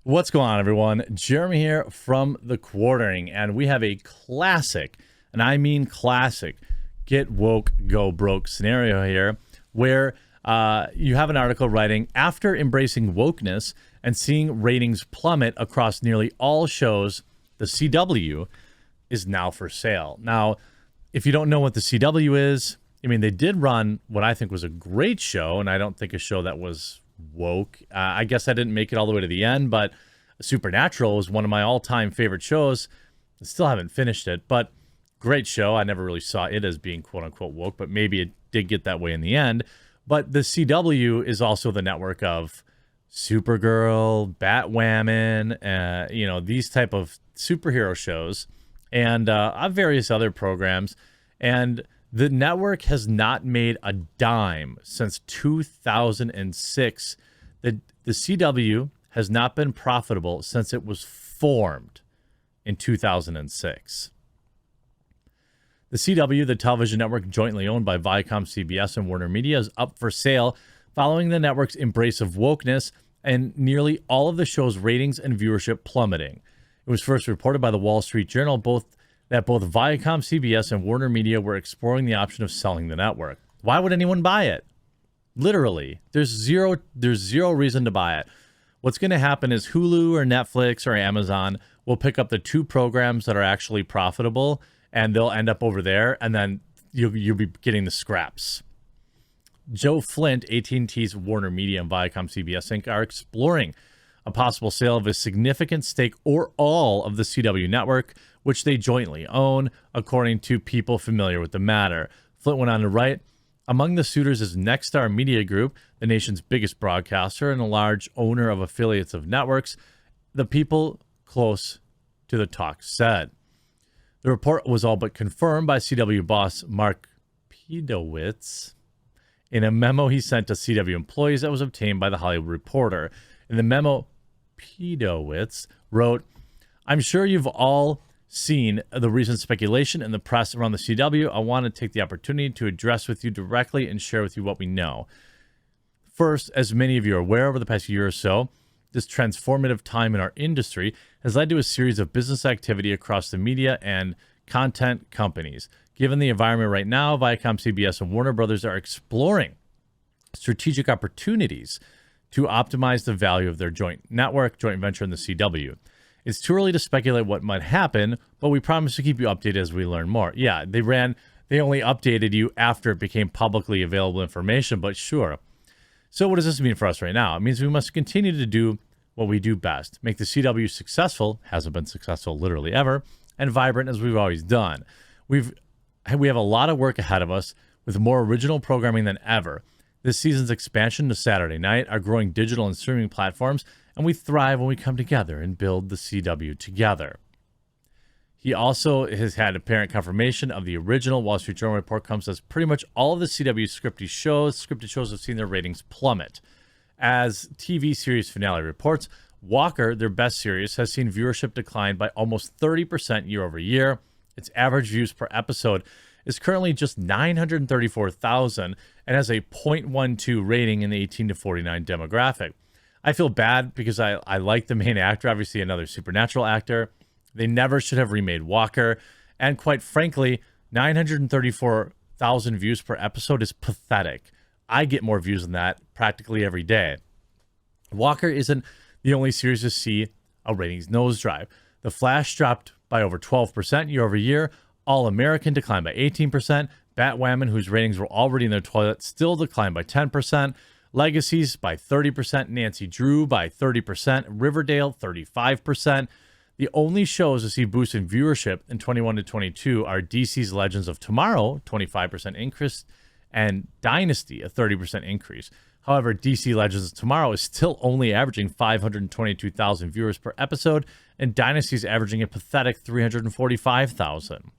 What's going on, everyone? Jeremy here from The Quartering, and we have a classic, and I mean classic, get woke, go broke scenario here, where you have an article writing, after embracing wokeness and seeing ratings plummet across nearly all shows, the CW is now for sale. Now, if you don't know what the CW is, I mean, they did run what I think was a great show, and I don't think a show that was woke. I guess I didn't make it all the way to the end, but Supernatural is one of my all-time favorite shows. I still haven't finished it, but great show. I never really saw it as being quote-unquote woke, but maybe it did get that way in the end. But the CW is also the network of Supergirl, Batwoman, these type of superhero shows, and various other programs. And the network has not made a dime since 2006. The CW has not been profitable since it was formed in 2006. The CW, the television network jointly owned by Viacom, CBS, and Warner Media, is up for sale following the network's embrace of wokeness and nearly all of the show's ratings and viewership plummeting. It was first reported by the Wall Street Journal that both Viacom, CBS, and Warner Media were exploring the option of selling the network. Why would anyone buy it? Literally, there's zero reason to buy it. What's going to happen is Hulu or Netflix or Amazon will pick up the two programs that are actually profitable, and they'll end up over there, and then you'll be getting the scraps. Joe Flint, AT&T's Warner Media and Viacom CBS Inc. are exploring a possible sale of a significant stake or all of the CW network, which they jointly own, according to people familiar with the matter. Flint went on to write, among the suitors is Nexstar Media Group, the nation's biggest broadcaster and a large owner of affiliates of networks, the people close to the talk said. The report was all but confirmed by CW boss Mark Pedowitz in a memo he sent to CW employees that was obtained by The Hollywood Reporter. In the memo, Pedowitz wrote, I'm sure you've all seen the recent speculation in the press around the CW. I want to take the opportunity to address with you directly and share with you what we know. First, as many of you are aware, over the past year or so, this transformative time in our industry has led to a series of business activity across the media and content companies. Given the environment right now, Viacom, CBS, and Warner Brothers are exploring strategic opportunities to optimize the value of their joint venture in the CW. It's too early to speculate what might happen, but we promise to keep you updated as we learn more. Yeah, they only updated you after it became publicly available information, but sure. So what does this mean for us right now? It means we must continue to do what we do best, make the CW successful, hasn't been successful literally ever, and vibrant as we've always done. We have a lot of work ahead of us with more original programming than ever. This season's expansion to Saturday night, our growing digital and streaming platforms, and we thrive when we come together and build the CW together. He also has had apparent confirmation of the original Wall Street Journal report comes as pretty much all of the CW scripted shows have seen their ratings plummet. As TV series finale reports, Walker, their best series, has seen viewership decline by almost 30% year over year. Its average views per episode is currently just 934,000 and has a 0.12 rating in the 18 to 49 demographic. I feel bad because I like the main actor, obviously another Supernatural actor. They never should have remade Walker. And quite frankly, 934,000 views per episode is pathetic. I get more views than that practically every day. Walker isn't the only series to see a ratings nosedive. The Flash dropped by over 12% year over year. All American declined by 18%. Batwoman, whose ratings were already in their toilet, still declined by 10%. Legacies by 30%, Nancy Drew by 30%, Riverdale 35%. The only shows to see boosts in viewership in 21 to 22 are DC's Legends of Tomorrow, 25% increase, and Dynasty, a 30% increase. However, DC Legends of Tomorrow is still only averaging 522,000 viewers per episode, and Dynasty is averaging a pathetic 345,000.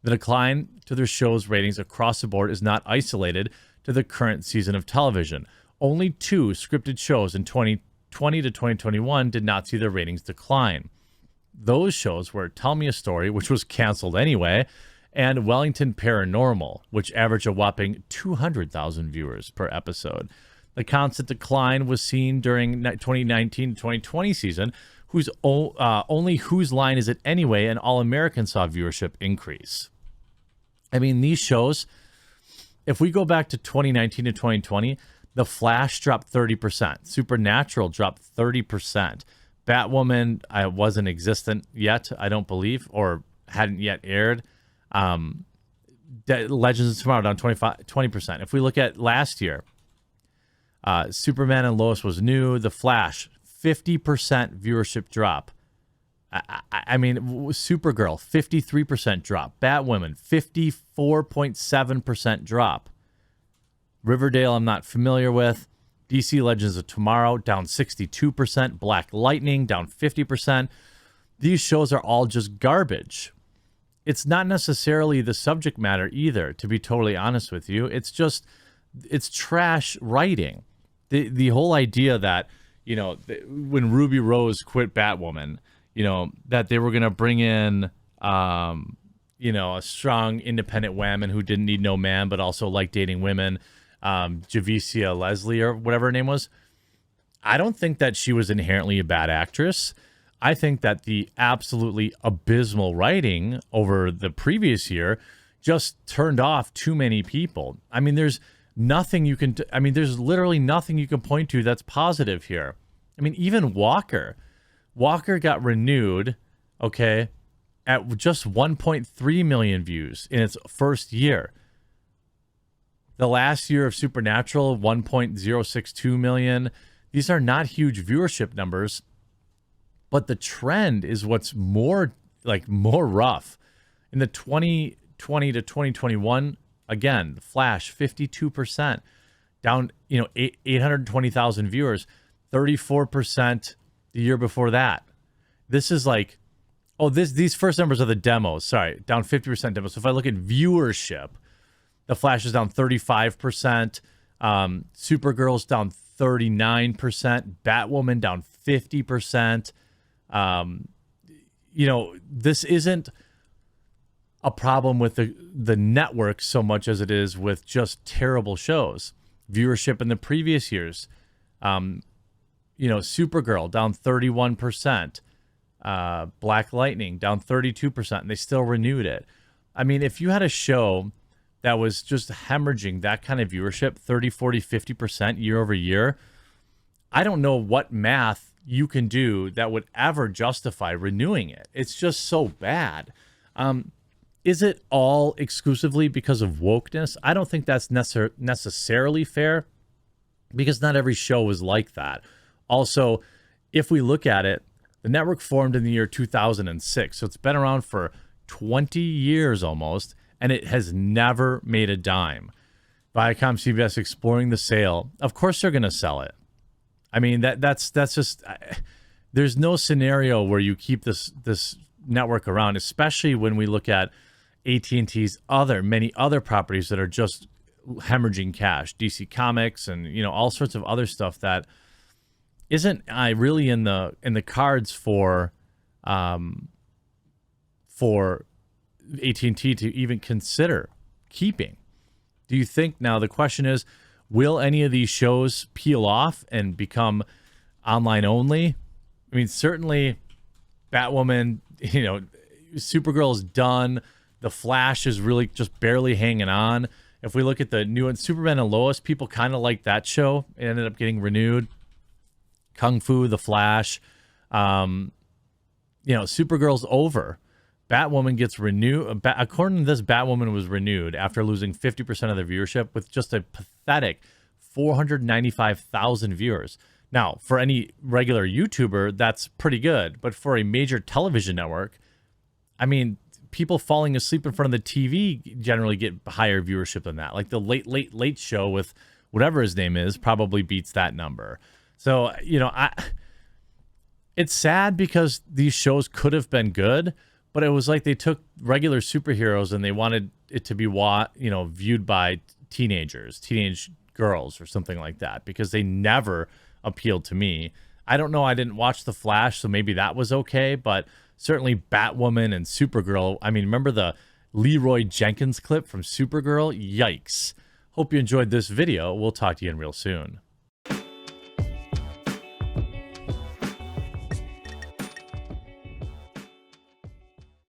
The decline to their show's ratings across the board is not isolated to the current season of television. Only two scripted shows in 2020 to 2021 did not see their ratings decline. Those shows were Tell Me a Story, which was canceled anyway, and Wellington Paranormal, which averaged a whopping 200,000 viewers per episode. The constant decline was seen during 2019-2020 season, only Whose Line Is It Anyway and All American saw viewership increase. I mean, these shows, if we go back to 2019 to 2020, The Flash dropped 30%. Supernatural dropped 30%. Batwoman wasn't existent yet, I don't believe, or hadn't yet aired. Legends of Tomorrow down 20%. If we look at last year, Superman and Lois was new. The Flash, 50% viewership drop. I mean, Supergirl, 53% drop. Batwoman, 54.7% drop. Riverdale, I'm not familiar with. DC Legends of Tomorrow, down 62%. Black Lightning, down 50%. These shows are all just garbage. It's not necessarily the subject matter either, to be totally honest with you. It's trash writing. The whole idea that, when Ruby Rose quit Batwoman, that they were going to bring in, a strong independent woman who didn't need no man, but also liked dating women, Javicia Leslie or whatever her name was. I don't think that she was inherently a bad actress. I think that the absolutely abysmal writing over the previous year just turned off too many people. I mean, there's nothing you can, there's literally nothing you can point to that's positive here. I mean, even Walker got renewed, okay, at just 1.3 million views in its first year. The last year of Supernatural, 1.062 million. These are not huge viewership numbers, but the trend is what's more rough. In the 2020 to 2021, again, The Flash, 52%, down, 820,000 viewers, 34% the year before that. This is like, these first numbers are the demos. Sorry, down 50% demos. So if I look at viewership, The Flash is down 35%. Supergirl's down 39%. Batwoman down 50%. This isn't a problem with the network so much as it is with just terrible shows. Viewership in the previous years, Supergirl down 31%, Black Lightning down 32%, and they still renewed it. I mean, if you had a show that was just hemorrhaging that kind of viewership, 30, 40, 50% year over year, I don't know what math you can do that would ever justify renewing it. It's just so bad. Is it all exclusively because of wokeness? I don't think that's necessarily fair, because not every show is like that. Also, if we look at it, the network formed in the year 2006, so it's been around for 20 years almost, and it has never made a dime. Viacom CBS exploring the sale. Of course they're going to sell it. I mean, that's just, there's no scenario where you keep this network around, especially when we look at AT&T's many other properties that are just hemorrhaging cash, DC Comics and, all sorts of other stuff that isn't really in the cards for AT&T to even consider keeping. Do you think, now the question is, will any of these shows peel off and become online only? I mean, certainly Batwoman, Supergirl is done. The Flash is really just barely hanging on. If we look at the new one, Superman and Lois, people kind of like that show. It ended up getting renewed. Kung Fu, The Flash, Supergirl's over. Batwoman gets renewed. According to this, Batwoman was renewed after losing 50% of their viewership with just a pathetic 495,000 viewers. Now, for any regular YouTuber, that's pretty good. But for a major television network, I mean, people falling asleep in front of the TV generally get higher viewership than that. Like the late show with whatever his name is probably beats that number. So, it's sad because these shows could have been good, but it was like they took regular superheroes and they wanted it to be, viewed by teenage girls or something like that, because they never appealed to me. I don't know. I didn't watch The Flash, so maybe that was okay, but certainly Batwoman and Supergirl. I mean, remember the Leroy Jenkins clip from Supergirl? Yikes. Hope you enjoyed this video. We'll talk to you again real soon.